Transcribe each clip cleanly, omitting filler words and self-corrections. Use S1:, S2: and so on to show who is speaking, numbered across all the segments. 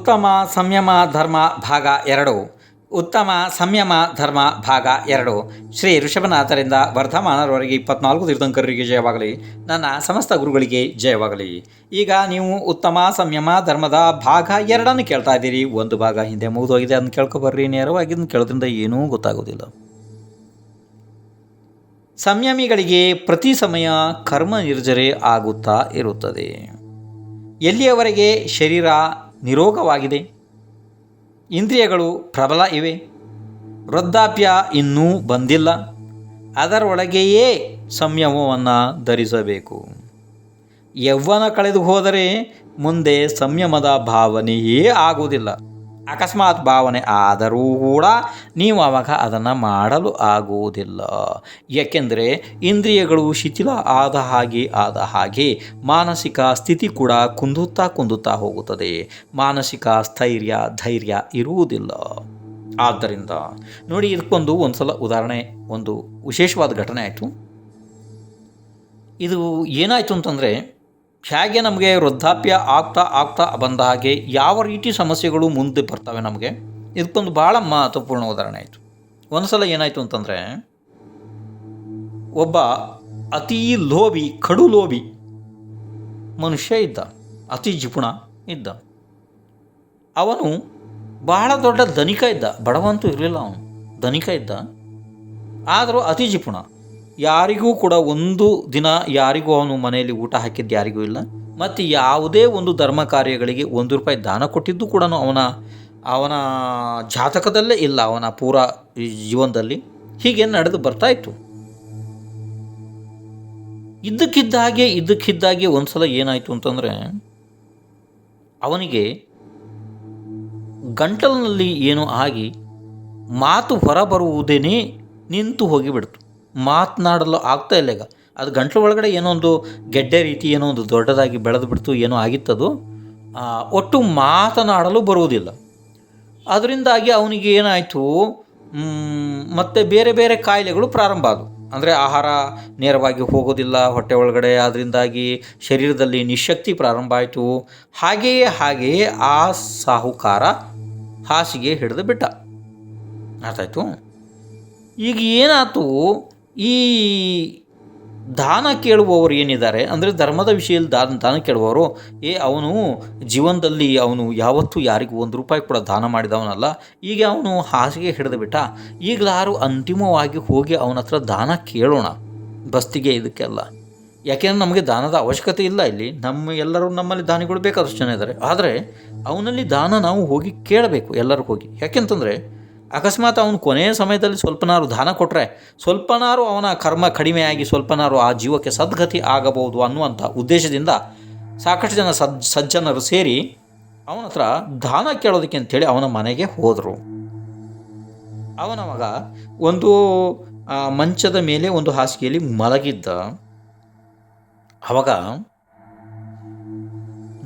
S1: ಉತ್ತಮ ಸಂಯಮ ಧರ್ಮ ಭಾಗ 2. ಉತ್ತಮ ಸಂಯಮ ಧರ್ಮ ಭಾಗ 2. ಶ್ರೀ ಋಷಭನಾಥರಿಂದ ವರ್ಧಮಾನರವರೆಗೆ 24 ತೀರ್ಥಂಕರರಿಗೆ ಜಯವಾಗಲಿ. ನನ್ನ ಸಮಸ್ತ ಗುರುಗಳಿಗೆ ಜಯವಾಗಲಿ. ಈಗ ನೀವು ಉತ್ತಮ ಸಂಯಮ ಧರ್ಮದ ಭಾಗ 2 ಕೇಳ್ತಾ ಇದ್ದೀರಿ. ಒಂದು ಭಾಗ ಹಿಂದೆ ಮುಗಿದೋಗಿದೆ, ಅದನ್ನು ಕೇಳ್ಕೊಬರ್ರಿ. ನೇರವಾಗಿ ಅದನ್ನು ಕೇಳೋದ್ರಿಂದ ಏನೂ ಗೊತ್ತಾಗೋದಿಲ್ಲ. ಸಂಯಮಿಗಳಿಗೆ ಪ್ರತಿ ಸಮಯ ಕರ್ಮ ನಿರ್ಜರೆ ಆಗುತ್ತಾ ಇರುತ್ತದೆ. ಎಲ್ಲಿಯವರೆಗೆ ಶರೀರ ನಿರೋಗವಾಗಿದೆ, ಇಂದ್ರಿಯಗಳು ಪ್ರಬಲ ಇವೆ, ವೃದ್ಧಾಪ್ಯ ಇನ್ನೂ ಬಂದಿಲ್ಲ, ಅದರೊಳಗೆಯೇ ಸಂಯಮವನ್ನು ಧರಿಸಬೇಕು. ಯೌವನ ಕಳೆದು ಹೋದರೆ ಮುಂದೆ ಸಂಯಮದ ಭಾವನೆಯೇ ಆಗುವುದಿಲ್ಲ. ಅಕಸ್ಮಾತ್ ಭಾವನೆ ಆದರೂ ಕೂಡ ನೀವು ಆವಾಗ ಅದನ್ನು ಮಾಡಲು ಆಗುವುದಿಲ್ಲ. ಏಕೆಂದರೆ ಇಂದ್ರಿಯಗಳು ಶಿಥಿಲ ಆದ ಹಾಗೆ ಮಾನಸಿಕ ಸ್ಥಿತಿ ಕೂಡ ಕುಂದುತ್ತಾ ಹೋಗುತ್ತದೆ. ಮಾನಸಿಕ ಸ್ಥೈರ್ಯ ಧೈರ್ಯ ಇರುವುದಿಲ್ಲ. ಆದ್ದರಿಂದ ನೋಡಿ, ಇದಕ್ಕೊಂದು ಸಲ ಉದಾಹರಣೆ, ಒಂದು ವಿಶೇಷವಾದ ಘಟನೆ ಆಯಿತು. ಇದು ಏನಾಯಿತು ಅಂತಂದರೆ, ಹೇಗೆ ನಮಗೆ ವೃದ್ಧಾಪ್ಯ ಆಗ್ತಾ ಬಂದ ಹಾಗೆ ಯಾವ ರೀತಿ ಸಮಸ್ಯೆಗಳು ಮುಂದೆ ಬರ್ತವೆ ನಮಗೆ, ಇದಕ್ಕೊಂದು ಭಾಳ ಮಹತ್ವಪೂರ್ಣ ಉದಾಹರಣೆ ಆಯಿತು. ಒಂದು ಸಲ ಏನಾಯಿತು ಅಂತಂದರೆ, ಒಬ್ಬ ಅತಿ ಲೋಭಿ, ಕಡು ಲೋಭಿ ಮನುಷ್ಯ ಇದ್ದ, ಅತಿ ಜಿಪುಣ ಇದ್ದ. ಅವನು ಬಹಳ ದೊಡ್ಡ ಧನಿಕ ಇದ್ದ, ಬಡವಂತೂ ಇರಲಿಲ್ಲ, ಅವನು ಧನಿಕ ಇದ್ದ, ಆದರೂ ಅತಿ ಜಿಪುಣ. ಯಾರಿಗೂ ಕೂಡ ಒಂದು ದಿನ ಯಾರಿಗೂ ಅವನು ಮನೆಯಲ್ಲಿ ಊಟ ಹಾಕಿದ್ದು ಯಾರಿಗೂ ಇಲ್ಲ. ಮತ್ತು ಯಾವುದೇ ಒಂದು ಧರ್ಮ ಕಾರ್ಯಗಳಿಗೆ ₹1 ದಾನ ಕೊಟ್ಟಿದ್ದು ಕೂಡ ಅವನ ಜಾತಕದಲ್ಲೇ ಇಲ್ಲ, ಅವನ ಪೂರ ಜೀವನದಲ್ಲಿ. ಹೀಗೆ ನಡೆದು ಬರ್ತಾಯಿತ್ತು. ಇದ್ದಕ್ಕಿದ್ದಾಗೆ ಒಂದು ಸಲ ಏನಾಯಿತು ಅಂತಂದರೆ, ಅವನಿಗೆ ಗಂಟಲಿನಲ್ಲಿ ಏನೋ ಆಗಿ ಮಾತು ಹೊರಬರುವುದೇನೇ ನಿಂತು ಹೋಗಿಬಿಡ್ತು. ಮಾತನಾಡಲು ಆಗ್ತಾ ಇಲ್ಲ. ಈಗ ಅದು ಗಂಟಲು ಒಳಗಡೆ ಏನೋ ಒಂದು ಗೆಡ್ಡೆ ರೀತಿ ಏನೋ ಒಂದು ದೊಡ್ಡದಾಗಿ ಬೆಳೆದು ಬಿಡ್ತು, ಏನೋ ಆಗಿತ್ತದು. ಒಟ್ಟು ಮಾತನಾಡಲು ಬರುವುದಿಲ್ಲ. ಅದರಿಂದಾಗಿ ಅವನಿಗೆ ಏನಾಯಿತು, ಮತ್ತು ಬೇರೆ ಬೇರೆ ಕಾಯಿಲೆಗಳು ಪ್ರಾರಂಭ ಆದವು. ಅಂದರೆ ಆಹಾರ ನೇರವಾಗಿ ಹೋಗೋದಿಲ್ಲ ಹೊಟ್ಟೆ ಒಳಗಡೆ, ಅದರಿಂದಾಗಿ ಶರೀರದಲ್ಲಿ ನಿಶಕ್ತಿ ಪ್ರಾರಂಭ ಆಯಿತು. ಹಾಗೆಯೇ ಆ ಸಾಹುಕಾರ ಹಾಸಿಗೆ ಹಿಡಿದು ಬಿಟ್ಟ. ಅರ್ಥಾಯಿತು. ಈಗ ಏನಾಯ್ತು, ಈ ದಾನ ಕೇಳುವವರು ಏನಿದ್ದಾರೆ, ಅಂದರೆ ಧರ್ಮದ ವಿಷಯದಲ್ಲಿ ದಾನ ಕೇಳುವವರು, ಅವನು ಜೀವನದಲ್ಲಿ ಅವನು ಯಾವತ್ತೂ ಯಾರಿಗೂ ₹1 ಕೂಡ ದಾನ ಮಾಡಿದವನಲ್ಲ. ಈಗ ಅವನು ಹಾಸಿಗೆ ಹಿಡಿದು ಬಿಟ್ಟ. ಈಗಲಾರು ಅಂತಿಮವಾಗಿ ಹೋಗಿ ಅವನ ಹತ್ರ ದಾನ ಕೇಳೋಣ, ಬಸ್ತಿಗೆ ಇದಕ್ಕೆಲ್ಲ. ಯಾಕೆಂದರೆ ನಮಗೆ ದಾನದ ಅವಶ್ಯಕತೆ ಇಲ್ಲ. ಇಲ್ಲಿ ನಮ್ಮಲ್ಲಿ ದಾನಿಗಳು ಬೇಕಾದಷ್ಟು ಜನ ಇದ್ದಾರೆ. ಆದರೆ ಅವನಲ್ಲಿ ದಾನ ನಾವು ಹೋಗಿ ಕೇಳಬೇಕು, ಎಲ್ಲರೂ ಹೋಗಿ. ಯಾಕೆಂತಂದರೆ ಅಕಸ್ಮಾತ್ ಅವನು ಕೊನೆಯ ಸಮಯದಲ್ಲಿ ಸ್ವಲ್ಪನಾರು ದಾನ ಕೊಟ್ಟರೆ, ಸ್ವಲ್ಪನಾರು ಅವನ ಕರ್ಮ ಕಡಿಮೆಯಾಗಿ ಸ್ವಲ್ಪನಾರು ಆ ಜೀವಕ್ಕೆ ಸದ್ಗತಿ ಆಗಬಹುದು ಅನ್ನುವಂಥ ಉದ್ದೇಶದಿಂದ ಸಾಕಷ್ಟು ಜನ ಸಜ್ಜನರು ಸೇರಿ ಅವನ ಹತ್ರ ದಾನ ಕೇಳೋದಕ್ಕೆ ಅಂತೇಳಿ ಅವನ ಮನೆಗೆ ಹೋದರು. ಅವನ ಮಗ ಒಂದು ಮಂಚದ ಮೇಲೆ ಒಂದು ಹಾಸಿಗೆಯಲ್ಲಿ ಮಲಗಿದ್ದ. ಆವಾಗ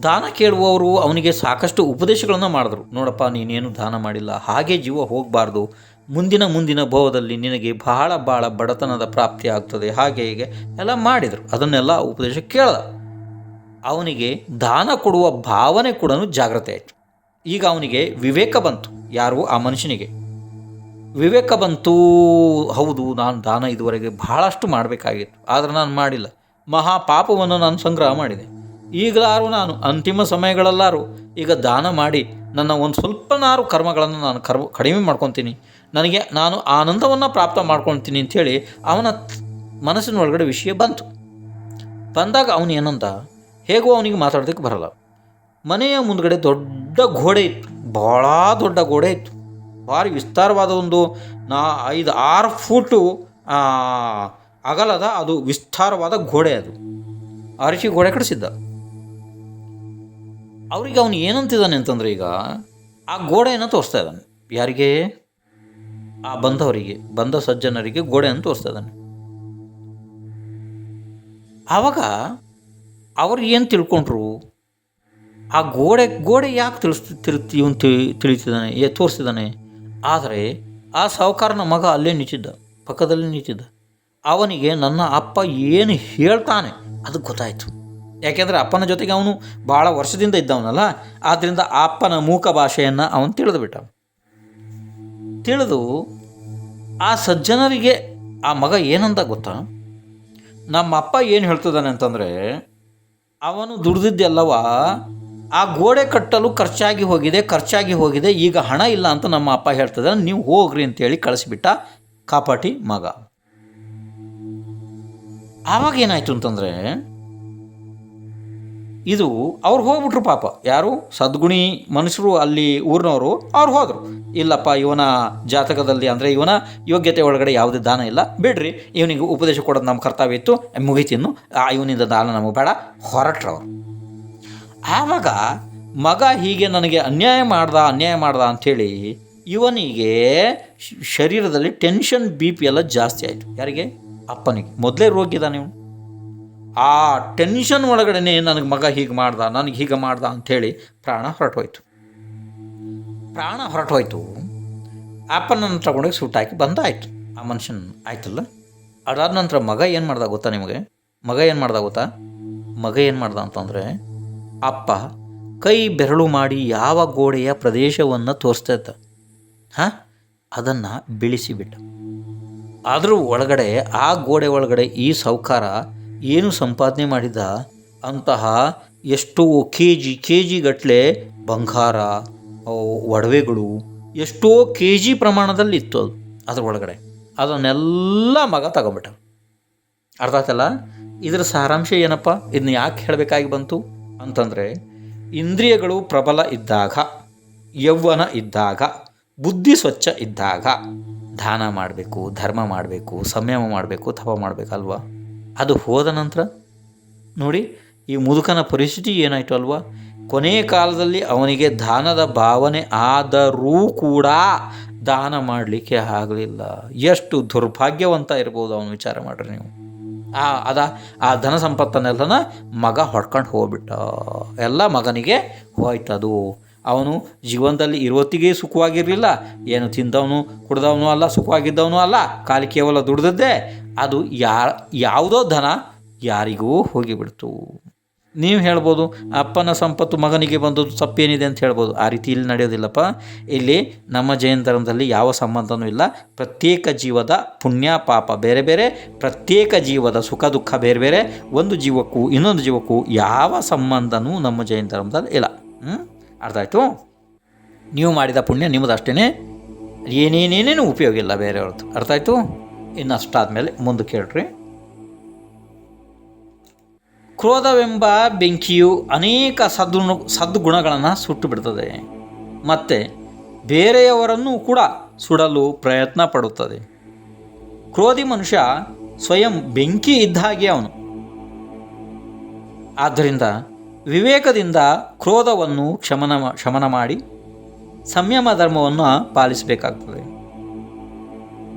S1: ದಾನ ಕೇಳುವವರು ಅವನಿಗೆ ಸಾಕಷ್ಟು ಉಪದೇಶಗಳನ್ನು ಮಾಡಿದ್ರು. ನೋಡಪ್ಪ, ನೀನೇನು ದಾನ ಮಾಡಿಲ್ಲ, ಹಾಗೆ ಜೀವ ಹೋಗಬಾರ್ದು, ಮುಂದಿನ ಭವದಲ್ಲಿ ನಿನಗೆ ಬಹಳ ಬಡತನದ ಪ್ರಾಪ್ತಿ ಆಗ್ತದೆ, ಹಾಗೆ ಹೀಗೆ ಎಲ್ಲ ಮಾಡಿದರು. ಅದನ್ನೆಲ್ಲ ಉಪದೇಶ ಕೇಳ್ದ. ಅವನಿಗೆ ದಾನ ಕೊಡುವ ಭಾವನೆ ಕೂಡ ಜಾಗ್ರತೆ ಆಯಿತು. ಈಗ ಅವನಿಗೆ ವಿವೇಕ ಬಂತು. ಯಾರು? ಆ ಮನುಷ್ಯನಿಗೆ ವಿವೇಕ ಬಂತು. ಹೌದು, ನಾನು ದಾನ ಇದುವರೆಗೆ ಬಹಳಷ್ಟು ಮಾಡಬೇಕಾಗಿತ್ತು, ಆದರೆ ನಾನು ಮಾಡಿಲ್ಲ. ಮಹಾಪಾಪವನ್ನು ನಾನು ಸಂಗ್ರಹ ಮಾಡಿದೆ. ಈಗಲಾರು ನಾನು ಅಂತಿಮ ಸಮಯಗಳಲ್ಲಾರು ಈಗ ದಾನ ಮಾಡಿ ನನ್ನ ಒಂದು ಸ್ವಲ್ಪನಾರು ಕರ್ಮಗಳನ್ನು ನಾನು ಕಡಿಮೆ ಮಾಡ್ಕೊತೀನಿ, ನಾನು ಆನಂದವನ್ನು ಪ್ರಾಪ್ತ ಮಾಡ್ಕೊಳ್ತೀನಿ ಅಂಥೇಳಿ ಅವನ ಮನಸ್ಸಿನ ಒಳಗಡೆ ವಿಷಯ ಬಂದಾಗ ಅವನು ಏನಂದ, ಹೇಗೋ ಅವನಿಗೆ ಮಾತಾಡೋದಕ್ಕೆ ಬರಲ್ಲ. ಮನೆಯ ಮುಂದ್ಗಡೆ ದೊಡ್ಡ ಗೋಡೆ ಇತ್ತು, ಭಾಳ ದೊಡ್ಡ ಗೋಡೆ ಇತ್ತು, ಭಾರಿ ವಿಸ್ತಾರವಾದ ಒಂದು 5-6 ಫೂಟು ಅಗಲದ ಅದು ವಿಸ್ತಾರವಾದ ಗೋಡೆ. ಅದು ಆರಿಸಿ ಗೋಡೆ ಕಟ್ಟಿಸಿದ್ದ. ಅವ್ರಿಗೆ ಅವನು ಏನಂತಿದ್ದಾನೆ ಅಂತಂದರೆ, ಈಗ ಆ ಗೋಡೆಯನ್ನು ತೋರಿಸ್ತಾ ಇದ್ದಾನೆ. ಯಾರಿಗೆ? ಆ ಬಂದ ಸಜ್ಜನರಿಗೆ ಗೋಡೆಯನ್ನು ತೋರಿಸ್ತಾ ಇದ್ದಾನೆ. ಆವಾಗ ಅವರು ಏನು ತಿಳ್ಕೊಂಡ್ರು, ಆ ಗೋಡೆ ಯಾಕೆ ತಿಳಿತಿದ್ದಾನೆ, ತೋರಿಸ್ತಿದ್ದಾನೆ. ಆದರೆ ಆ ಸಾಹುಕಾರನ ಮಗ ಅಲ್ಲೇ ನಿಂತಿದ್ದ, ಪಕ್ಕದಲ್ಲಿ ನಿಂತಿದ್ದ. ಅವನಿಗೆ ನನ್ನ ಅಪ್ಪ ಏನು ಹೇಳ್ತಾನೆ ಅದು ಗೊತ್ತಾಯಿತು. ಯಾಕೆಂದರೆ ಅಪ್ಪನ ಜೊತೆಗೆ ಅವನು ಭಾಳ ವರ್ಷದಿಂದ ಇದ್ದವನಲ್ಲ, ಆದ್ದರಿಂದ ಆ ಅಪ್ಪನ ಮೂಕ ಭಾಷೆಯನ್ನು ಅವನು ತಿಳಿದುಬಿಟ್ಟ. ತಿಳಿದು ಆ ಸಜ್ಜನರಿಗೆ ಆ ಮಗ ಏನಂದ ಗೊತ್ತಾ, ನಮ್ಮ ಅಪ್ಪ ಏನು ಹೇಳ್ತಿದ್ದಾನೆ ಅಂತಂದರೆ, ಅವನು ದುಡ್ದಿದ್ದೆಲ್ಲವ ಆ ಗೋಡೆ ಕಟ್ಟಲು ಖರ್ಚಾಗಿ ಹೋಗಿದೆ, ಈಗ ಹಣ ಇಲ್ಲ ಅಂತ ನಮ್ಮ ಅಪ್ಪ ಹೇಳ್ತಿದ್ದಾನೆ, ನೀವು ಹೋಗ್ರಿ ಅಂತೇಳಿ ಕಳಿಸ್ಬಿಟ್ಟ ಕಾಪಾಟಿ ಮಗ. ಆವಾಗ ಏನಾಯಿತು ಅಂತಂದರೆ, ಇದು ಅವ್ರು ಹೋಗ್ಬಿಟ್ರು ಪಾಪ. ಯಾರು ಸದ್ಗುಣಿ ಮನುಷ್ಯರು ಅಲ್ಲಿ ಊರಿನವರು ಅವ್ರು ಹೋದರು. ಇಲ್ಲಪ್ಪ, ಇವನ ಜಾತಕದಲ್ಲಿ ಅಂದರೆ ಇವನ ಯೋಗ್ಯತೆ ಒಳಗಡೆ ಯಾವುದೇ ದಾನ ಇಲ್ಲ, ಬಿಡ್ರಿ, ಇವನಿಗೆ ಉಪದೇಶ ಕೊಡೋದು ನಮ್ಮ ಕರ್ತವ್ಯ ಇತ್ತು, ಮುಗಿತಿನ್ನು, ಇವನಿಂದ ದಾನ ನಮಗೆ ಬೇಡ, ಹೊರಟ್ರವ್ರು. ಆವಾಗ ಮಗ ಹೀಗೆ ನನಗೆ ಅನ್ಯಾಯ ಮಾಡ್ದ ಅಂಥೇಳಿ ಇವನಿಗೆ ಶರೀರದಲ್ಲಿ ಟೆನ್ಷನ್ BP ಎಲ್ಲ ಜಾಸ್ತಿ ಆಯಿತು. ಯಾರಿಗೆ? ಅಪ್ಪನಿಗೆ. ಮೊದಲೇ ರೋಗಿದ್ದಾನೆ ಇವನು. ಆ ಟೆನ್ಷನ್ ಒಳಗಡೆ ನನಗೆ ಮಗ ಹೀಗೆ ಮಾಡ್ದ ಅಂಥೇಳಿ ಪ್ರಾಣ ಹೊರಟೋಯ್ತು. ಅಪ್ಪನನ್ನು ತಗೊಂಡೋಗಿ ಸುಟ್ಟಾಕಿ ಬಂದಾಯಿತು ಆ ಮನುಷ್ಯನ. ಆಯ್ತಲ್ಲ, ಅದಾದ ನಂತರ ಮಗ ಏನು ಮಾಡ್ದ ಗೊತ್ತಾ ನಿಮಗೆ? ಮಗ ಏನು ಮಾಡ್ದ ಅಂತಂದರೆ, ಅಪ್ಪ ಕೈ ಬೆರಳು ಮಾಡಿ ಯಾವ ಗೋಡೆಯ ಪ್ರದೇಶವನ್ನು ತೋರಿಸ್ತಾ ಇದ್ದ, ಅದನ್ನು ಬಿಳಿಸಿಬಿಟ್ಟ. ಅದ್ರ ಒಳಗಡೆ, ಆ ಗೋಡೆ ಒಳಗಡೆ ಈ ಸಾಹುಕಾರ ಏನು ಸಂಪಾದನೆ ಮಾಡಿದ ಅಂತಹ ಎಷ್ಟೋ ಕೆ ಜಿ ಗಟ್ಟಲೆ ಬಂಗಾರ, ಒಡವೆಗಳು, ಎಷ್ಟೋ KG ಪ್ರಮಾಣದಲ್ಲಿ ಇತ್ತು ಅದ್ರ ಒಳಗಡೆ. ಅದನ್ನೆಲ್ಲ ಮಗ ತಗೊಂಬಿಟ್ಟ. ಅರ್ಥ ಆಯ್ತಲ್ಲ? ಇದರ ಸಾರಾಂಶ ಏನಪ್ಪ, ಇದನ್ನ ಯಾಕೆ ಹೇಳಬೇಕಾಗಿ ಬಂತು ಅಂತಂದರೆ, ಇಂದ್ರಿಯಗಳು ಪ್ರಬಲ ಇದ್ದಾಗ, ಯೌವನ ಇದ್ದಾಗ, ಬುದ್ಧಿ ಸ್ವಚ್ಛ ಇದ್ದಾಗ ದಾನ ಮಾಡಬೇಕು, ಧರ್ಮ ಮಾಡಬೇಕು, ಸಂಯಮ ಮಾಡಬೇಕು, ತಪ ಮಾಡಬೇಕಲ್ವಾ? ಅದು ಹೋದ ನಂತರ ನೋಡಿ ಈ ಮುದುಕನ ಪರಿಸ್ಥಿತಿ ಏನಾಯಿತು ಅಲ್ವಾ? ಕೊನೆಯ ಕಾಲದಲ್ಲಿ ಅವನಿಗೆ ದಾನದ ಭಾವನೆ ಆದರೂ ಕೂಡ ದಾನ ಮಾಡಲಿಕ್ಕೆ ಆಗಲಿಲ್ಲ. ಎಷ್ಟು ದುರ್ಭಾಗ್ಯವಂತ ಇರ್ಬೋದು ಅವನು, ವಿಚಾರ ಮಾಡಿರಿ ನೀವು. ಆ ಧನ ಸಂಪತ್ತನ್ನೆಲ್ಲನ ಮಗ ಹೊಡ್ಕೊಂಡು ಹೋಗ್ಬಿಟ್ಟ. ಎಲ್ಲ ಮಗನಿಗೆ ಹೋಯ್ತದು. ಅವನು ಜೀವನದಲ್ಲಿ ಇರುವತ್ತಿಗೆ ಸುಖವಾಗಿರಲಿಲ್ಲ, ಏನು ತಿಂದವನು ಕುಡ್ದವನು ಅಲ್ಲ, ಸುಖವಾಗಿದ್ದವನು ಅಲ್ಲ, ಖಾಲಿ ಕೇವಲ ದುಡ್ದದ್ದೇ. ಅದು ಯಾವುದೋ ಧನ ಯಾರಿಗೂ ಹೋಗಿಬಿಡ್ತು. ನೀವು ಹೇಳ್ಬೋದು, ಅಪ್ಪನ ಸಂಪತ್ತು ಮಗನಿಗೆ ಬಂದದ್ದು ತಪ್ಪೇನಿದೆ ಅಂತ ಹೇಳ್ಬೋದು. ಆ ರೀತಿ ಇಲ್ಲಿ ನಡೆಯೋದಿಲ್ಲಪ್ಪ. ಇಲ್ಲಿ ನಮ್ಮ ಜೈನ ಧರ್ಮದಲ್ಲಿ ಯಾವ ಸಂಬಂಧನೂ ಇಲ್ಲ. ಪ್ರತ್ಯೇಕ ಜೀವದ ಪುಣ್ಯ ಪಾಪ ಬೇರೆ ಬೇರೆ, ಪ್ರತ್ಯೇಕ ಜೀವದ ಸುಖ ದುಃಖ ಬೇರೆ ಬೇರೆ. ಒಂದು ಜೀವಕ್ಕೂ ಇನ್ನೊಂದು ಜೀವಕ್ಕೂ ಯಾವ ಸಂಬಂಧನೂ ನಮ್ಮ ಜೈನ ಧರ್ಮದಲ್ಲಿ ಇಲ್ಲ. ಅರ್ಥ ಆಯಿತು? ನೀವು ಮಾಡಿದ ಪುಣ್ಯ ನಿಮ್ಮದು ಅಷ್ಟೇ, ಏನೇನೇನೇನು ಉಪಯೋಗ ಇಲ್ಲ ಬೇರೆಯವ್ರದ್ದು. ಅರ್ಥ ಆಯಿತು? ಇನ್ನು ಅಷ್ಟಾದಮೇಲೆ ಮುಂದೆ ಕೇಳ್ರಿ. ಕ್ರೋಧವೆಂಬ ಬೆಂಕಿಯು ಅನೇಕ ಸದ್ಗುಣಗಳನ್ನು ಸುಟ್ಟು ಬಿಡ್ತದೆ ಮತ್ತು ಬೇರೆಯವರನ್ನು ಕೂಡ ಸುಡಲು ಪ್ರಯತ್ನ ಪಡುತ್ತದೆ. ಕ್ರೋಧಿ ಮನುಷ್ಯ ಸ್ವಯಂ ಬೆಂಕಿ ಇದ್ದ ಹಾಗೆ ಅವನು. ಆದ್ದರಿಂದ ವಿವೇಕದಿಂದ ಕ್ರೋಧವನ್ನು ಶಮನ ಮಾಡಿ ಸಂಯಮ ಧರ್ಮವನ್ನು ಪಾಲಿಸಬೇಕಾಗ್ತದೆ.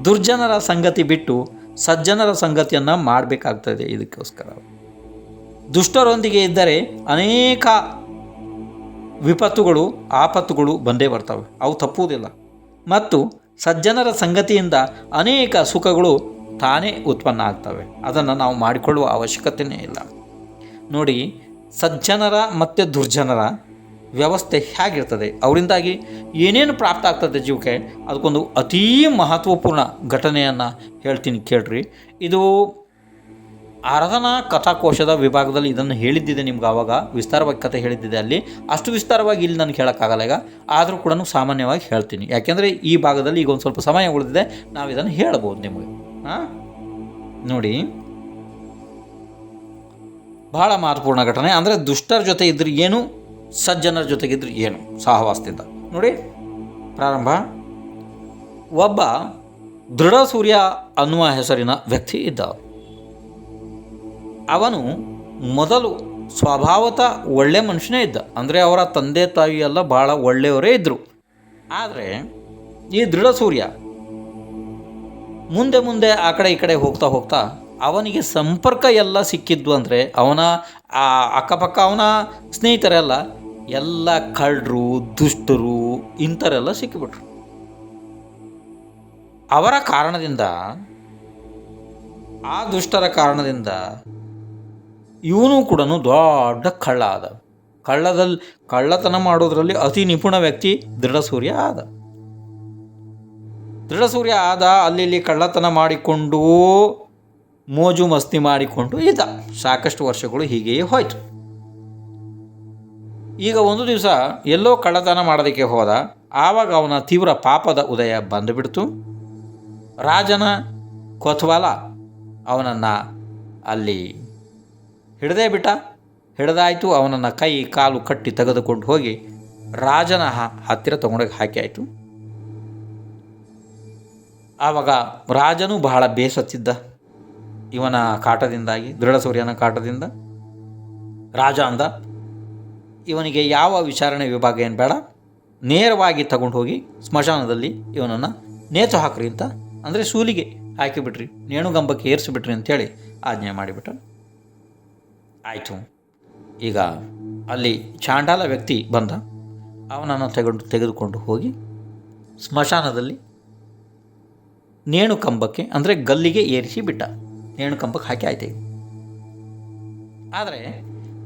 S1: ದುರ್ಜನರ ಸಂಗತಿ ಬಿಟ್ಟು ಸಜ್ಜನರ ಸಂಗತಿಯನ್ನು ಮಾಡಬೇಕಾಗ್ತದೆ. ಇದಕ್ಕೋಸ್ಕರ ದುಷ್ಟರೊಂದಿಗೆ ಇದ್ದರೆ ಅನೇಕ ವಿಪತ್ತುಗಳು ಆಪತ್ತುಗಳು ಬಂದೇ ಬರ್ತವೆ, ಅವು ತಪ್ಪುವುದಿಲ್ಲ. ಮತ್ತು ಸಜ್ಜನರ ಸಂಗತಿಯಿಂದ ಅನೇಕ ಸುಖಗಳು ತಾನೇ ಉತ್ಪನ್ನ ಆಗ್ತವೆ. ಅದನ್ನು ನಾವು ಮಾಡಿಕೊಳ್ಳುವ ಅವಶ್ಯಕತೆಯೇ ಇಲ್ಲ. ನೋಡಿ, ಸಜ್ಜನರ ಮತ್ತು ದುರ್ಜನರ ವ್ಯವಸ್ಥೆ ಹೇಗಿರ್ತದೆ, ಅವರಿಂದಾಗಿ ಏನೇನು ಪ್ರಾಪ್ತ ಆಗ್ತದೆ ಜೀವಕ್ಕೆ, ಅದಕ್ಕೊಂದು ಅತೀ ಮಹತ್ವಪೂರ್ಣ ಘಟನೆಯನ್ನು ಹೇಳ್ತೀನಿ ಕೇಳ್ರಿ. ಇದು ಆರಾಧನಾ ಕಥಾಕೋಶದ ವಿಭಾಗದಲ್ಲಿ ಇದನ್ನು ಹೇಳಿದ್ದಿದೆ ನಿಮ್ಗೆ. ಆವಾಗ ವಿಸ್ತಾರವಾಗಿ ಕಥೆ ಹೇಳಿದ್ದಿದೆ. ಅಲ್ಲಿ ಅಷ್ಟು ವಿಸ್ತಾರವಾಗಿ ಇಲ್ಲಿ ನನಗೆ ಹೇಳೋಕ್ಕಾಗಲ್ಲ ಈಗ, ಆದರೂ ಕೂಡ ಸಾಮಾನ್ಯವಾಗಿ ಹೇಳ್ತೀನಿ. ಯಾಕೆಂದರೆ ಈ ಭಾಗದಲ್ಲಿ ಈಗ ಒಂದು ಸ್ವಲ್ಪ ಸಮಯ ಉಳಿದಿದೆ, ನಾವು ಇದನ್ನು ಹೇಳ್ಬೋದು ನಿಮಗೆ. ನೋಡಿ, ಬಹಳ ಮಹತ್ವಪೂರ್ಣ ಘಟನೆ. ಅಂದರೆ ದುಷ್ಟರ ಜೊತೆ ಇದ್ರೆ ಏನು, ಸಜ್ಜನರ ಜೊತೆಗಿದ್ರೆ ಏನು ಸಹವಾಸದಿಂದ. ನೋಡಿ ಪ್ರಾರಂಭ. ಒಬ್ಬ ದೃಢ ಸೂರ್ಯ ಅನ್ನುವ ಹೆಸರಿನ ವ್ಯಕ್ತಿ ಇದ್ದ. ಅವನು ಮೊದಲು ಸ್ವಭಾವತಃ ಒಳ್ಳೆ ಮನುಷ್ಯನೇ ಇದ್ದ. ಅಂದರೆ ಅವರ ತಂದೆ ತಾಯಿ ಎಲ್ಲ ಭಾಳ ಒಳ್ಳೆಯವರೇ ಇದ್ದರು. ಆದರೆ ಈ ದೃಢ ಸೂರ್ಯ ಮುಂದೆ ಮುಂದೆ ಆ ಕಡೆ ಈ ಕಡೆ ಹೋಗ್ತಾ ಹೋಗ್ತಾ ಅವನಿಗೆ ಸಂಪರ್ಕ ಎಲ್ಲ ಸಿಕ್ಕಿದ್ವು. ಅಂದರೆ ಅವನ ಅಕ್ಕಪಕ್ಕ ಅವನ ಸ್ನೇಹಿತರೆಲ್ಲ ಎಲ್ಲ ಕಳ್ಳರು, ದುಷ್ಟರು, ಇಂಥವರೆಲ್ಲ ಸಿಕ್ಕಿಬಿಟ್ರು. ಅವರ ಕಾರಣದಿಂದ, ಆ ದುಷ್ಟರ ಕಾರಣದಿಂದ ಇವನು ಕೂಡ ದೊಡ್ಡ ಕಳ್ಳ ಆದ. ಕಳ್ಳತನ ಮಾಡೋದ್ರಲ್ಲಿ ಅತಿ ನಿಪುಣ ವ್ಯಕ್ತಿ ದೃಢಸೂರ್ಯ ಆದ. ಅಲ್ಲಿ ಇಲ್ಲಿ ಕಳ್ಳತನ ಮಾಡಿಕೊಂಡು ಮೋಜು ಮಸ್ತಿ ಮಾಡಿಕೊಂಡು ಇದ್ದ. ಸಾಕಷ್ಟು ವರ್ಷಗಳು ಹೀಗೆಯೇ ಹೋಯಿತು. ಈಗ ಒಂದು ದಿವಸ ಎಲ್ಲೋ ಕಳ್ಳತನ ಮಾಡೋದಕ್ಕೆ ಹೋದ. ಆವಾಗ ಅವನ ತೀವ್ರ ಪಾಪದ ಉದಯ ಬಂದುಬಿಡ್ತು. ರಾಜನ ಕೊತ್ವಾಲ ಅವನನ್ನು ಅಲ್ಲಿ ಹಿಡ್ದೇ ಬಿಟ್ಟ. ಹಿಡ್ದಾಯಿತು. ಅವನನ್ನು ಕೈ ಕಾಲು ಕಟ್ಟಿ ತೆಗೆದುಕೊಂಡು ಹೋಗಿ ರಾಜನ ಹತ್ತಿರ ತಗೊಂಡೋಗಿ ಹಾಕಿ ಆಯಿತು. ಆವಾಗ ರಾಜನು ಬಹಳ ಬೇಸತ್ತಿದ್ದ ಇವನ ಕಾಟದಿಂದಾಗಿ, ದೃಢಸೂರ್ಯನ ಕಾಟದಿಂದ. ರಾಜ ಅಂದ, ಇವನಿಗೆ ಯಾವ ವಿಚಾರಣೆ ವಿಭಾಗ ಏನು ಬೇಡ, ನೇರವಾಗಿ ತಗೊಂಡು ಹೋಗಿ ಸ್ಮಶಾನದಲ್ಲಿ ಇವನನ್ನು ನೇತು ಹಾಕ್ರಿ ಅಂತ, ಅಂದರೆ ಸೂಲಿಗೆ ಹಾಕಿಬಿಟ್ರಿ, ನೇಣುಗಂಬಕ್ಕೆ ಏರಿಸಿಬಿಟ್ರಿ ಅಂತೇಳಿ ಆಜ್ಞೆ ಮಾಡಿಬಿಟ್ಟ. ಆಯಿತು. ಈಗ ಅಲ್ಲಿ ಚಾಂಡಾಲ ವ್ಯಕ್ತಿ ಬಂದ. ಅವನನ್ನು ತೆಗೆದುಕೊಂಡು ಹೋಗಿ ಸ್ಮಶಾನದಲ್ಲಿ ನೇಣುಕಂಬಕ್ಕೆ, ಅಂದರೆ ಗಲ್ಲಿಗೆ ಏರಿಸಿ ಬಿಟ್ಟ. ನೇಣುಕಂಬಕ್ಕೆ ಹಾಕಿ ಆಯ್ತು. ಆದರೆ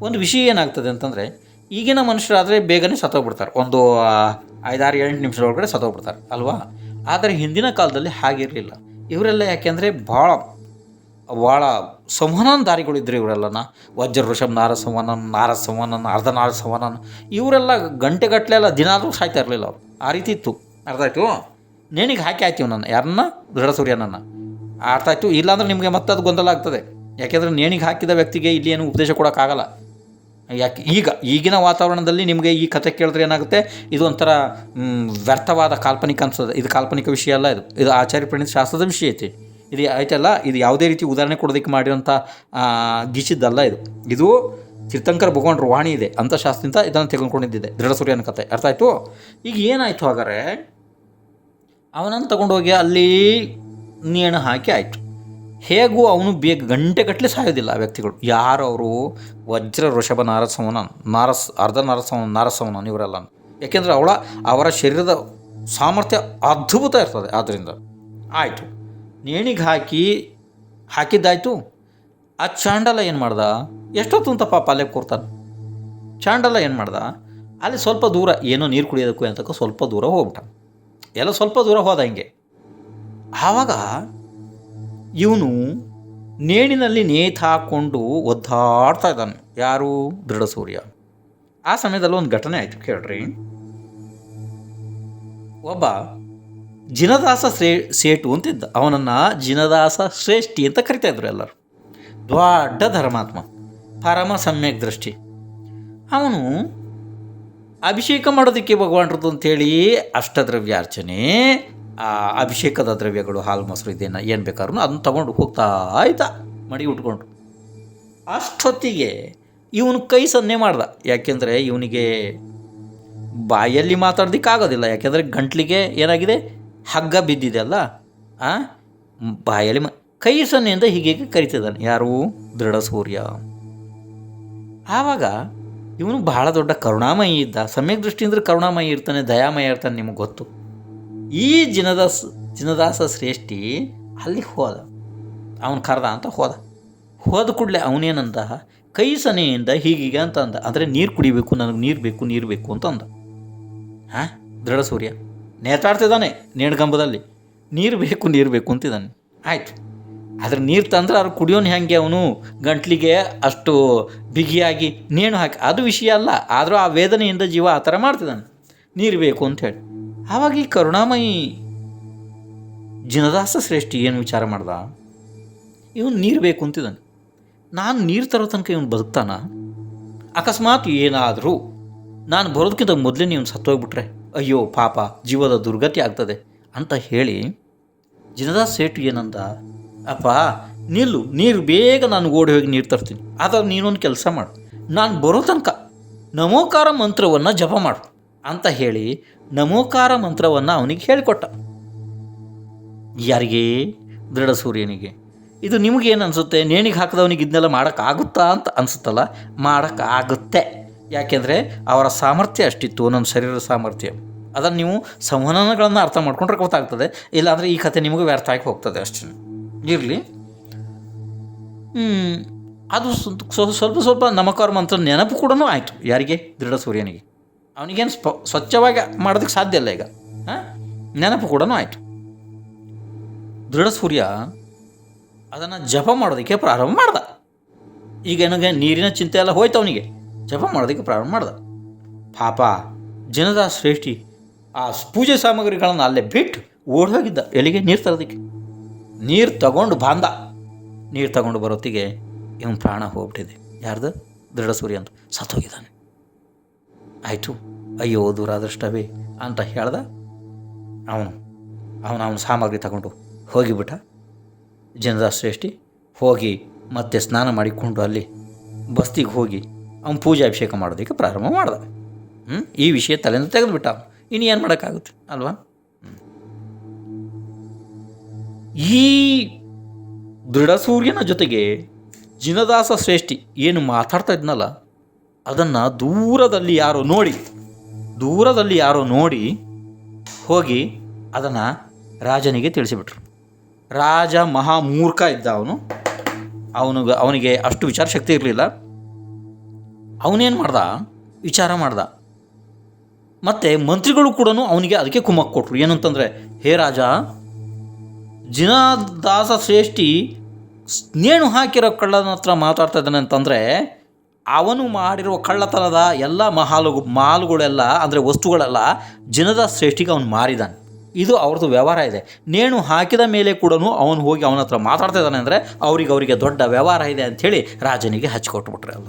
S1: ಒಂದು ವಿಷಯ ಏನಾಗ್ತದೆ ಅಂತಂದರೆ, ಈಗಿನ ಮನುಷ್ಯರಾದರೆ ಬೇಗನೆ ಸತ್ತೋಗ್ಬಿಡ್ತಾರೆ, ಒಂದು 5-6-8 ನಿಮಿಷದೊಳಗಡೆ ಸತ್ತೋಗ್ಬಿಡ್ತಾರೆ ಅಲ್ವಾ. ಆದರೆ ಹಿಂದಿನ ಕಾಲದಲ್ಲಿ ಹಾಗಿರಲಿಲ್ಲ. ಇವರೆಲ್ಲ ಯಾಕೆಂದರೆ ಭಾಳ ಸಂವಹನಧಾರಿಗಳಿದ್ದರು ಇವರೆಲ್ಲನ. ವಜ್ರ ಋಷಭ ನಾರದ ಸಂವಹನ ಅರ್ಧ ನಾರದ ಸಂವಹನ, ಇವರೆಲ್ಲ ಗಂಟೆಗಟ್ಟಲೆಲ್ಲ ದಿನಾದರೂ ಸಾಯ್ತಾ ಇರಲಿಲ್ಲ ಅವರು. ಆ ರೀತಿ ಇತ್ತು. ಅರ್ಥ ಆಯಿತು. ನೇಣಿಗೆ ಹಾಕಿ ಆಯ್ತೀವಿ ನನ್ನ ಯಾರನ್ನ, ದೃಢಸೂರ್ಯನನ್ನು. ಅರ್ಥ ಆಯಿತು. ಇಲ್ಲಾಂದ್ರೆ ನಿಮಗೆ ಮತ್ತೆ ಅದು ಗೊಂದಲ ಆಗ್ತದೆ. ಯಾಕೆಂದರೆ ನೇಣಿಗೆ ಹಾಕಿದ ವ್ಯಕ್ತಿಗೆ ಇಲ್ಲಿ ಏನು ಉಪದೇಶ ಕೊಡೋಕ್ಕಾಗಲ್ಲ. ಯಾಕೆ ಈಗಿನ ವಾತಾವರಣದಲ್ಲಿ ನಿಮಗೆ ಈ ಕಥೆ ಕೇಳಿದ್ರೆ ಏನಾಗುತ್ತೆ, ಇದು ಒಂಥರ ವ್ಯರ್ಥವಾದ ಕಾಲ್ಪನಿಕ ಅನ್ಸೋದು. ಇದು ಕಾಲ್ಪನಿಕ ವಿಷಯ ಅಲ್ಲ, ಇದು ಆಚಾರ್ಯ ಪ್ರಣೀತ ಶಾಸ್ತ್ರದ ವಿಷಯ ಐತಿ. ಇದು ಆಯ್ತಲ್ಲ, ಇದು ಯಾವುದೇ ರೀತಿ ಉದಾಹರಣೆ ಕೊಡೋದಕ್ಕೆ ಮಾಡಿರೋಂಥ ಗೀಚಿದ್ದಲ್ಲ. ಇದು ತೀರ್ಥಂಕರ ಭಗವಾನ್ ವಾಣಿ ಇದೆ ಅಂಥ ಶಾಸ್ತ್ರದಿಂದ ಇದನ್ನು ತೆಗೆದುಕೊಂಡಿದ್ದಿದೆ ದೃಢಸೂರ್ಯನ ಕಥೆ. ಅರ್ಥ ಆಯಿತು. ಈಗ ಏನಾಯಿತು ಹಾಗಾದ್ರೆ, ಅವನನ್ನು ತಗೊಂಡೋಗಿ ಅಲ್ಲಿ ನೇಣು ಹಾಕಿ ಆಯಿತು. ಹೇಗೂ ಅವನು ಗಂಟೆಗಟ್ಟಲೆ ಸಾಯೋದಿಲ್ಲ ಆ ವ್ಯಕ್ತಿಗಳು. ಯಾರು ಅವರು, ವಜ್ರ ಋಷಭ ಅರ್ಧ ನಾರಸವನ ಇವರೆಲ್ಲ. ಯಾಕೆಂದರೆ ಅವರ ಶರೀರದ ಸಾಮರ್ಥ್ಯ ಅದ್ಭುತ ಇರ್ತದೆ. ಆದ್ದರಿಂದ ಆಯಿತು, ನೇಣಿಗೆ ಹಾಕಿದ್ದಾಯಿತು. ಆ ಚಾಂಡಾಲ ಏನು ಮಾಡ್ದ, ಎಷ್ಟೊತ್ತು ಅಂತ ಪಾಪ ಅಲ್ಲೇ ಕೂರ್ತಾನೆ. ಚಾಂಡಾಲ ಏನು ಮಾಡ್ದ, ಅಲ್ಲಿ ಸ್ವಲ್ಪ ದೂರ ಏನೋ ನೀರು ಕುಡಿಯೋದಕ್ಕೂ ಅಂತಕ್ಕ ಸ್ವಲ್ಪ ದೂರ ಹೋಗ್ಬಿಟ್ಟ. ಎಲ್ಲ ಸ್ವಲ್ಪ ದೂರ ಹೋದ ಹಿಂಗೆ. ಆವಾಗ ಇವನು ನೇಣಿನಲ್ಲಿ ನೇತು ಹಾಕ್ಕೊಂಡು ಒದ್ದಾಡ್ತಾ ಇದ್ದಾನೆ. ಯಾರು, ದೃಢಸೂರ್ಯ. ಆ ಸಮಯದಲ್ಲಿ ಒಂದು ಘಟನೆ ಆಯಿತು, ಕೇಳ್ರಿ. ಒಬ್ಬ ಜಿನದಾಸ ಸೇಟು ಅಂತಿದ್ದ. ಅವನನ್ನು ಜಿನದಾಸ ಶ್ರೇಷ್ಠಿ ಅಂತ ಕರಿತಾಯಿದ್ರು ಎಲ್ಲರು. ದೊಡ್ಡ ಧರ್ಮಾತ್ಮ, ಪರಮ ಸಮ್ಯಕ್ ದೃಷ್ಟಿ. ಅವನು ಅಭಿಷೇಕ ಮಾಡೋದಕ್ಕೆ ಭಗವಾನ್ರದ್ದು ಅಂಥೇಳಿ ಅಷ್ಟದ್ರವ್ಯಾರ್ಚನೆ, ಆ ಅಭಿಷೇಕದ ದ್ರವ್ಯಗಳು, ಹಾಲು ಮೊಸರು ಇದೇನು ಏನು ಬೇಕಾದ್ರೂ ಅದನ್ನು ತಗೊಂಡು ಹೋಗ್ತಾ ಇದ್ದ ಮಡಿ ಉಟ್ಕೊಂಡು. ಅಷ್ಟೊತ್ತಿಗೆ ಇವನು ಕೈ ಸನ್ನೆ ಮಾಡ್ದ. ಯಾಕೆಂದರೆ ಇವನಿಗೆ ಬಾಯಲ್ಲಿ ಮಾತಾಡೋದಕ್ಕಾಗೋದಿಲ್ಲ. ಯಾಕೆಂದರೆ ಗಂಟ್ಲಿಗೆ ಏನಾಗಿದೆ, ಹಗ್ಗ ಬಿದ್ದಿದೆ ಅಲ್ಲ. ಬಾಯಲ್ಲಿ ಕೈ ಸನ್ನೆಯಿಂದ ಹೀಗೆ ಕರಿತಿದ್ದಾನೆ. ಯಾರು, ದೃಢಸೂರ್ಯ. ಆವಾಗ ಇವನು ಬಹಳ ದೊಡ್ಡ ಕರುಣಾಮಯಿ ಇದ್ದ. ಸಮ್ಯಕ್ ದೃಷ್ಟಿಯಿಂದ ಕರುಣಾಮಯಿ ಇರ್ತಾನೆ, ದಯಾಮಯ ಇರ್ತಾನೆ, ನಿಮಗೆ ಗೊತ್ತು. ಈ ಜಿನದಾಸ ಶ್ರೇಷ್ಠಿ ಅಲ್ಲಿ ಹೋದ. ಅವನು ಕರೆದ ಅಂತ ಹೋದ ಕೂಡಲೇ ಅವನೇನಂದ, ಕೈ ಸನೆಯಿಂದ ಹೀಗೀಗ ಅಂತ ಅಂದ. ಅಂದರೆ ನೀರು ಕುಡಿಬೇಕು, ನನಗೆ ನೀರು ಬೇಕು ಅಂತ ಅಂದ. ದೃಢಸೂರ್ಯ ನೇತಾಡ್ತಿದ್ದಾನೆ ನೇಣುಗಂಬದಲ್ಲಿ, ನೀರು ಬೇಕು ಅಂತಿದ್ದಾನೆ. ಆಯಿತು. ಆದರೆ ನೀರು ತಂದ್ರೆ ಅವ್ರು ಕುಡಿಯೋನು ಹೆಂಗೆ, ಅವನು ಗಂಟ್ಲಿಗೆ ಅಷ್ಟು ಬಿಗಿಯಾಗಿ ನೇಣು ಹಾಕಿ, ಅದು ವಿಷಯ ಅಲ್ಲ. ಆದರೂ ಆ ವೇದನೆಯಿಂದ ಜೀವ ಆ ಥರ ಮಾಡ್ತಿದ್ದಾನೆ, ನೀರು ಬೇಕು ಅಂಥೇಳಿ. ಆವಾಗ ಈ ಕರುಣಾಮಯಿ ಜಿನದಾಸ ಶ್ರೇಷ್ಠಿ ಏನು ವಿಚಾರ ಮಾಡ್ದ, ಇವನು ನೀರು ಬೇಕು ಅಂತಿದ್ದಾನೆ. ನಾನು ನೀರು ತರೋ ತನಕ ಇವನು ಬದುಕ್ತಾನ? ಅಕಸ್ಮಾತ್ ಏನಾದರೂ ನಾನು ಬರೋದಕ್ಕಿಂತ ಮೊದಲೇ ನೀವು ಸತ್ತೋಗ್ಬಿಟ್ರೆ ಅಯ್ಯೋ ಪಾಪ, ಜೀವದ ದುರ್ಗತಿ ಆಗ್ತದೆ ಅಂತ ಹೇಳಿ ಜಿನದಾಸ ಸೇಟು ಏನಂದ, ಅಪ್ಪ ನಿಲ್ಲು, ನೀರು ಬೇಗ ನಾನು ಓಡಿ ಹೋಗಿ ನೀರು ತರ್ತೀನಿ. ಆದರೆ ನೀನೊಂದು ಕೆಲಸ ಮಾಡು, ನಾನು ಬರೋ ತನಕ ನಮೋಕಾರ ಮಂತ್ರವನ್ನು ಜಪ ಮಾಡು ಅಂತ ಹೇಳಿ ನಮೋಕಾರ ಮಂತ್ರವನ್ನು ಅವನಿಗೆ ಹೇಳಿಕೊಟ್ಟ. ಯಾರಿಗೆ, ದೃಢಸೂರ್ಯನಿಗೆ. ಇದು ನಿಮಗೇನು ಅನಿಸುತ್ತೆ, ನೇಣಿಗೆ ಹಾಕಿದವನಿಗೆ ಇದನ್ನೆಲ್ಲ ಮಾಡೋಕ್ಕಾಗುತ್ತಾ ಅಂತ ಅನಿಸುತ್ತಲ್ಲ? ಮಾಡೋಕ್ಕಾಗುತ್ತೆ. ಯಾಕೆಂದರೆ ಅವರ ಸಾಮರ್ಥ್ಯ ಅಷ್ಟಿತ್ತು, ನನ್ನ ಶರೀರದ ಸಾಮರ್ಥ್ಯ. ಅದನ್ನು ನೀವು ಸಂವಹನಗಳನ್ನು ಅರ್ಥ ಮಾಡ್ಕೊಂಡ್ರೆ ಗೊತ್ತಾಗ್ತದೆ. ಇಲ್ಲಾಂದರೆ ಈ ಕಥೆ ನಿಮಗೆ ವ್ಯರ್ಥ ಆಗಿ ಹೋಗ್ತದೆ ಅಷ್ಟೇ. ಇರಲಿ. ಅದು ಸ್ವಲ್ಪ ಸ್ವಲ್ಪ ನಮಕರ್ಮ ಅಂತ ನೆನಪು ಕೂಡ ಆಯಿತು. ಯಾರಿಗೆ? ದೃಢ ಸೂರ್ಯನಿಗೆ. ಅವನಿಗೇನು ಸ್ವಚ್ಛವಾಗಿ ಮಾಡೋದಕ್ಕೆ ಸಾಧ್ಯ ಇಲ್ಲ ಈಗ. ನೆನಪು ಕೂಡ ಆಯಿತು. ದೃಢ ಸೂರ್ಯ ಅದನ್ನು ಜಪ ಮಾಡೋದಕ್ಕೆ ಪ್ರಾರಂಭ ಮಾಡ್ದ. ಈಗ ನನಗೆ ನೀರಿನ ಚಿಂತೆ ಎಲ್ಲ ಹೋಯ್ತು, ಅವನಿಗೆ ಜಪ ಮಾಡೋದಕ್ಕೆ ಪ್ರಾರಂಭ ಮಾಡ್ದ. ಪಾಪ ಜನದಾಸ ಶ್ರೇಷ್ಠಿ ಆ ಪೂಜೆ ಸಾಮಗ್ರಿಗಳನ್ನು ಅಲ್ಲೇ ಬಿಟ್ಟು ಓಡಿ ಹೋಗಿದ್ದ. ಎಲ್ಲಿಗೆ? ನೀರು ತರೋದಕ್ಕೆ. ನೀರು ತಗೊಂಡು ಬಾಂದ. ನೀರು ತಗೊಂಡು ಬರೋತ್ತಿಗೆ ಇವನು ಪ್ರಾಣ ಹೋಗ್ಬಿಟ್ಟಿದೆ. ಯಾರ್ದು? ದೃಢ ಸೂರ್ಯ ಅಂತ ಸತ್ತೋಗಿದ್ದಾನೆ. ಆಯಿತು, ಅಯ್ಯೋ ದುರಾದೃಷ್ಟವೇ ಅಂತ ಹೇಳ್ದ. ಅವನು ಸಾಮಗ್ರಿ ತಗೊಂಡು ಹೋಗಿಬಿಟ್ಟ. ಜನದಾಸ ಶ್ರೇಷ್ಠಿ ಹೋಗಿ ಮತ್ತೆ ಸ್ನಾನ ಮಾಡಿಕೊಂಡು ಅಲ್ಲಿ ಬಸ್ತಿಗೆ ಹೋಗಿ ಅವನು ಪೂಜೆ ಅಭಿಷೇಕ ಮಾಡೋದಕ್ಕೆ ಪ್ರಾರಂಭ ಮಾಡ್ದ. ಈ ವಿಷಯ ತಲೆಯಿಂದ ತೆಗೆದುಬಿಟ್ಟ. ಇನ್ನು ಏನು ಮಾಡೋಕ್ಕಾಗುತ್ತೆ ಅಲ್ವಾ? ಈ ದೃಢ ಸೂರ್ಯನ ಜೊತೆಗೆ ಜಿನದಾಸ ಶ್ರೇಷ್ಠಿ ಏನು ಮಾತಾಡ್ತಾ ಇದ್ನಲ್ಲ, ಅದನ್ನು ದೂರದಲ್ಲಿ ಯಾರೋ ನೋಡಿ ಹೋಗಿ ಅದನ್ನು ರಾಜನಿಗೆ ತಿಳಿಸಿಬಿಟ್ರು. ರಾಜ ಮಹಾಮೂರ್ಖ ಇದ್ದ. ಅವನಿಗೆ ಅಷ್ಟು ವಿಚಾರ ಶಕ್ತಿ ಇರಲಿಲ್ಲ. ಅವನೇನು ಮಾಡ್ದ? ವಿಚಾರ ಮಾಡ್ದ. ಮತ್ತು ಮಂತ್ರಿಗಳು ಕೂಡ ಅವನಿಗೆ ಅದಕ್ಕೆ ಕುಮ್ಮಕ್ಕು ಕೊಟ್ಟರು. ಏನಂತಂದರೆ, ಹೇ ರಾಜ, ಜಿನದಾಸ ಶ್ರೇಷ್ಠಿ ನೇಣು ಹಾಕಿರೋ ಕಳ್ಳನ ಹತ್ರ ಮಾತಾಡ್ತಾ ಇದ್ದಾನೆ ಅಂತಂದರೆ, ಅವನು ಮಾಡಿರೋ ಕಳ್ಳತನದ ಎಲ್ಲ ಮಾಲುಗಳೆಲ್ಲ ಅಂದರೆ ವಸ್ತುಗಳೆಲ್ಲ ಜಿನದಾಸ ಶ್ರೇಷ್ಠಿಗೆ ಅವನು ಮಾರಿದಾನೆ. ಇದು ಅವ್ರದ್ದು ವ್ಯವಹಾರ ಇದೆ. ನೇಣು ಹಾಕಿದ ಮೇಲೆ ಕೂಡ ಅವನು ಹೋಗಿ ಅವನ ಹತ್ರ ಮಾತಾಡ್ತಾ ಇದ್ದಾನೆ ಅಂದರೆ ಅವರಿಗೆ ದೊಡ್ಡ ವ್ಯವಹಾರ ಇದೆ ಅಂಥೇಳಿ ರಾಜನಿಗೆ ಹಚ್ಚಿಕೊಟ್ಬಿಟ್ರೆ ಎಲ್ಲ.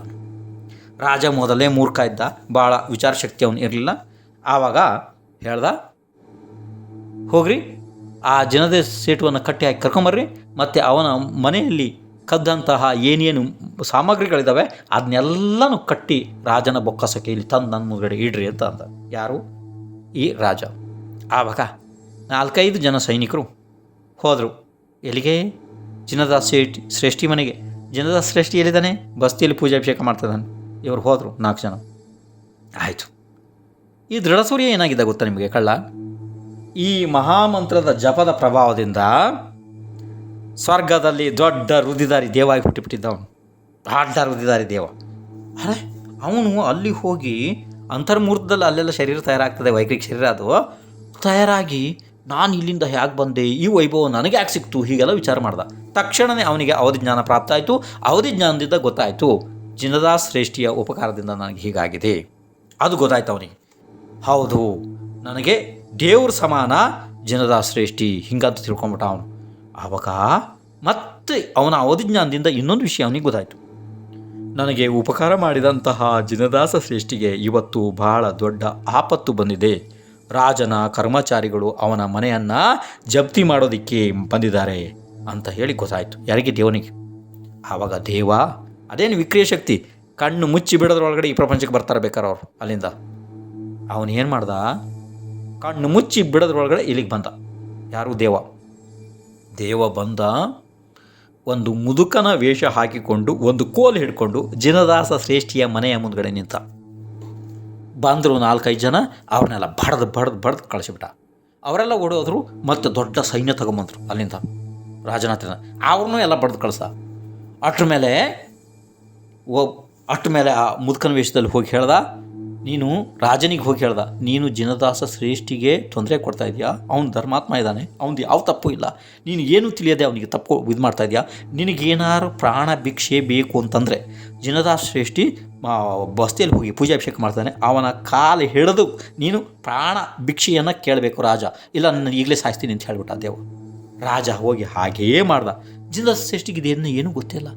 S1: ರಾಜ ಮೊದಲೇ ಮೂರ್ಖ ಇದ್ದ, ಭಾಳ ವಿಚಾರ ಶಕ್ತಿ ಅವನು ಇರಲಿಲ್ಲ. ಆವಾಗ ಹೇಳ್ದ, ಹೋಗ್ರಿ ಆ ಜನದೇಶ ಸೇಟುವನ್ನು ಕಟ್ಟಿ ಹಾಕಿ ಕರ್ಕೊಂಬರ್ರಿ, ಮತ್ತು ಅವನ ಮನೆಯಲ್ಲಿ ಕದ್ದಂತಹ ಏನೇನು ಸಾಮಗ್ರಿಗಳಿದ್ದಾವೆ ಅದನ್ನೆಲ್ಲನೂ ಕಟ್ಟಿ ರಾಜನ ಬೊಕ್ಕಸಕ್ಕೆ ಇಲ್ಲಿ ತಂದು ನನ್ನ ಮುಂದ್ಗಡೆ ಇಡ್ರಿ ಅಂತ ಅಂದ. ಯಾರು? ಈ ರಾಜ. ಆವಾಗ 4-5 ಜನ ಸೈನಿಕರು ಹೋದರು. ಎಲ್ಲಿಗೆ? ಜಿನದಾಸ ಶ್ರೇಷ್ಠಿ ಮನೆಗೆ. ಜಿನದಾಸ ಶ್ರೇಷ್ಠಿ ಎಲ್ಲಿದ್ದಾನೆ? ಬಸ್ತಿಯಲ್ಲಿ ಪೂಜೆ ಅಭಿಷೇಕ ಮಾಡ್ತಿದ್ದಾನೆ. ಇವರು ಹೋದರು 4 ಜನ. ಆಯಿತು. ಈ ದೃಢ ಸೂರ್ಯ ಏನಾಗಿದೆ ಗೊತ್ತಾ ನಿಮಗೆ? ಕಳ್ಳ. ಈ ಮಹಾಮಂತ್ರದ ಜಪದ ಪ್ರಭಾವದಿಂದ ಸ್ವರ್ಗದಲ್ಲಿ ದೊಡ್ಡ ರುದಿದಾರಿ ದೇವಾಗಿ ಹುಟ್ಟಿಬಿಟ್ಟಿದ್ದವನು. ದೊಡ್ಡ ರುದಿದಾರಿ ದೇವ. ಅರೆ, ಅವನು ಅಲ್ಲಿ ಹೋಗಿ ಅಂತರ್ಮೂರ್ತದಲ್ಲಿ ಅಲ್ಲೆಲ್ಲ ಶರೀರ ತಯಾರಾಗ್ತದೆ, ವೈಯಕ್ತಿಕ ಶರೀರ ಅದು ತಯಾರಾಗಿ, ನಾನು ಇಲ್ಲಿಂದ ಹೇಗೆ ಬಂದೆ, ಈ ವೈಭವ ನನಗೆ ಯಾಕೆ ಸಿಕ್ತು, ಹೀಗೆಲ್ಲ ವಿಚಾರ ಮಾಡ್ದ. ತಕ್ಷಣವೇ ಅವನಿಗೆ ಅವಧಿ ಜ್ಞಾನ ಪ್ರಾಪ್ತ ಆಯಿತು. ಅವಧಿ ಜ್ಞಾನದಿಂದ ಗೊತ್ತಾಯಿತು, ಜಿನದಾಸ ಶ್ರೇಷ್ಠಿಯ ಉಪಕಾರದಿಂದ ನನಗೆ ಹೀಗಾಗಿದೆ. ಅದು ಗೊತ್ತಾಯ್ತು ಅವನಿಗೆ. ಹೌದು, ನನಗೆ ದೇವ್ರ ಸಮಾನ ಜಿನದಾಸ ಶ್ರೇಷ್ಠಿ ಹಿಂಗಂತ ತಿಳ್ಕೊಂಬಿಟ್ಟ ಅವನು. ಆವಾಗ ಮತ್ತೆ ಅವನ ಅವಧಿಜ್ಞಾನದಿಂದ ಇನ್ನೊಂದು ವಿಷಯ ಅವನಿಗೆ ಗೊತ್ತಾಯಿತು. ನನಗೆ ಉಪಕಾರ ಮಾಡಿದಂತಹ ಜಿನದಾಸ ಶ್ರೇಷ್ಠಿಗೆ ಇವತ್ತು ಬಹಳ ದೊಡ್ಡ ಆಪತ್ತು ಬಂದಿದೆ. ರಾಜನ ಕರ್ಮಚಾರಿಗಳು ಅವನ ಮನೆಯನ್ನು ಜಪ್ತಿ ಮಾಡೋದಕ್ಕೆ ಬಂದಿದ್ದಾರೆ ಅಂತ ಹೇಳಿ ಗೊತ್ತಾಯಿತು. ಯಾರಿಗೆ? ದೇವನಿಗೆ. ಆವಾಗ ದೇವ ಅದೇನು ವಿಕ್ರಿಯ ಶಕ್ತಿ, ಕಣ್ಣು ಮುಚ್ಚಿ ಬಿಡೋದ್ರೊಳಗಡೆ ಈ ಪ್ರಪಂಚಕ್ಕೆ ಬರ್ತಾರೆ ಬೇಕಾರೆ ಅವರು ಅಲ್ಲಿಂದ. ಅವನು ಏನು ಮಾಡ್ದ? ಕಣ್ಣು ಮುಚ್ಚಿ ಬಿಡೋದ್ರೊಳಗಡೆ ಇಲ್ಲಿಗೆ ಬಂದ. ಯಾರು? ದೇವ ಬಂದ. ಒಂದು ಮುದುಕನ ವೇಷ ಹಾಕಿಕೊಂಡು ಒಂದು ಕೋಲು ಹಿಡ್ಕೊಂಡು ಜಿನದಾಸ ಶ್ರೇಷ್ಠಿಯ ಮನೆಯ ಮುಂದ್ಗಡೆ ನಿಂತ. ಬಂದರು 4-5 ಜನ, ಅವ್ರನ್ನೆಲ್ಲ ಬಡ್ದು ಕಳಿಸಿಬಿಟ್ಟ. ಅವರೆಲ್ಲ ಓಡೋದ್ರು. ಮತ್ತು ದೊಡ್ಡ ಸೈನ್ಯ ತಗೊಂಬಂದರು ಅಲ್ಲಿಂದ ರಾಜನ ಹತ್ರ. ಅವ್ರನ್ನೂ ಎಲ್ಲ ಬಡ್ದು ಕಳಿಸ. ಅಷ್ಟ್ರ ಮೇಲೆ ಆ ಮುದುಕನ ವೇಷದಲ್ಲಿ ಹೋಗಿ ಹೇಳ್ದ, ನೀನು ರಾಜನಿಗೆ ಹೋಗಿ ಹೇಳ್ದ, ನೀನು ಜಿನದಾಸ ಶ್ರೇಷ್ಠಿಗೆ ತೊಂದರೆ ಕೊಡ್ತಾ ಇದೆಯಾ? ಅವನು ಧರ್ಮಾತ್ಮ ಇದ್ದಾನೆ, ಅವನದು ಯಾವ ತಪ್ಪು ಇಲ್ಲ, ನೀನು ಏನೂ ತಿಳಿಯದೆ ಅವನಿಗೆ ತಪ್ಪು ಇದು ಮಾಡ್ತಾ ಇದೆಯಾ? ನಿನಗೇನಾರು ಪ್ರಾಣ ಭಿಕ್ಷೆ ಬೇಕು ಅಂತಂದರೆ ಜಿನದಾಸ ಶ್ರೇಷ್ಠಿ ಬಸ್ತಿಯಲ್ಲಿ ಹೋಗಿ ಪೂಜೆ ಅಭಿಷೇಕ ಮಾಡ್ತಾನೆ, ಅವನ ಕಾಲು ಹಿಡಿದು ನೀನು ಪ್ರಾಣ ಭಿಕ್ಷೆಯನ್ನು ಕೇಳಬೇಕು ರಾಜ, ಇಲ್ಲ ನನ್ನ ಈಗಲೇ ಸಾಯಿಸ್ತೀನಿ ಅಂತ ಹೇಳ್ಬಿಟ್ಟ ದೇವ. ರಾಜ ಹೋಗಿ ಹಾಗೇ ಮಾಡ್ದ. ಜಿನದಾಸ ಶ್ರೇಷ್ಠಿಗೆ ಇದೇನು ಏನೂ ಗೊತ್ತಿಲ್ಲ.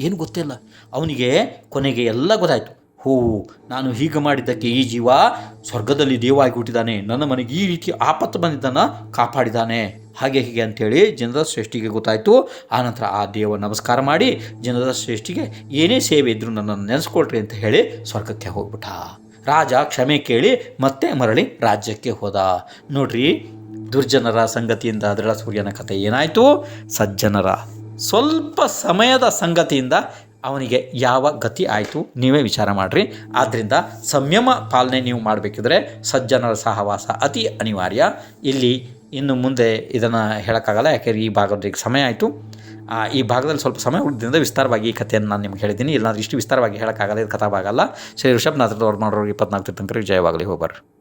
S1: ಏನು ಗೊತ್ತಿಲ್ಲ ಅವನಿಗೆ. ಕೊನೆಗೆ ಎಲ್ಲ ಗೊತ್ತಾಯಿತು. ನಾನು ಹೀಗೆ ಮಾಡಿದ್ದಕ್ಕೆ ಈ ಜೀವ ಸ್ವರ್ಗದಲ್ಲಿ ದೇವಾಗಿ ಹುಟ್ಟಿದ್ದಾನೆ, ನನ್ನ ಮನೆಗೆ ಈ ರೀತಿ ಆಪತ್ತು ಬಂದಿದ್ದನ್ನು ಕಾಪಾಡಿದ್ದಾನೆ, ಹಾಗೆ ಹೀಗೆ ಅಂಥೇಳಿ ಜಿನದಾಸ ಶ್ರೇಷ್ಠಿಗೆ ಗೊತ್ತಾಯಿತು. ಆನಂತರ ಆ ದೇವ ನಮಸ್ಕಾರ ಮಾಡಿ ಜಿನದಾಸ ಶ್ರೇಷ್ಠಿಗೆ ಏನೇ ಸೇವೆ ಇದ್ದರೂ ನನ್ನನ್ನು ನೆನೆಸ್ಕೊಳ್ರಿ ಅಂತ ಹೇಳಿ ಸ್ವರ್ಗಕ್ಕೆ ಹೋಗ್ಬಿಟ್ಟ. ರಾಜ ಕ್ಷಮೆ ಕೇಳಿ ಮತ್ತೆ ಮರಳಿ ರಾಜ್ಯಕ್ಕೆ ಹೋದ. ನೋಡ್ರಿ, ದುರ್ಜನರ ಸಂಗತಿಯಿಂದ ದೃಢ ಸೂರ್ಯನ ಕಥೆ ಏನಾಯಿತು? ಸಜ್ಜನರ ಸ್ವಲ್ಪ ಸಮಯದ ಸಂಗತಿಯಿಂದ ಅವನಿಗೆ ಯಾವ ಗತಿ ಆಯಿತು ನೀವೇ ವಿಚಾರ ಮಾಡಿರಿ. ಆದ್ದರಿಂದ ಸಂಯಮ ಪಾಲನೆ ನೀವು ಮಾಡಬೇಕಿದ್ರೆ ಸಜ್ಜನರ ಸಹವಾಸ ಅತಿ ಅನಿವಾರ್ಯ. ಇಲ್ಲಿ ಇನ್ನು ಮುಂದೆ ಇದನ್ನು ಹೇಳೋಕ್ಕಾಗಲ್ಲ, ಯಾಕೆಂದರೆ ಈ ಭಾಗದ ಸಮಯ ಆಯಿತು. ಈ ಭಾಗದಲ್ಲಿ ಸ್ವಲ್ಪ ಸಮಯ ಉಳಿದ್ರಿಂದ ವಿಸ್ತಾರವಾಗಿ ಈ ಕಥೆಯನ್ನು ನಾನು ನಿಮ್ಗೆ ಹೇಳಿದ್ದೀನಿ. ಇಲ್ಲಾಂದ್ರೆ ಇಷ್ಟು ವಿಸ್ತಾರವಾಗಿ ಹೇಳೋಕ್ಕಾಗಲ್ಲ, ಇದು ಕಥಾ ಭಾಗ ಅಲ್ಲ. ಶ್ರೀ ಋಷಭನಾಥದವ್ರು ಮಾಡೋರು 24 ತೀರ್ಥಂಕರಿಗೆ ಜಯವಾಗಲಿ. ಹೋಗ್ಬರ್ರಿ.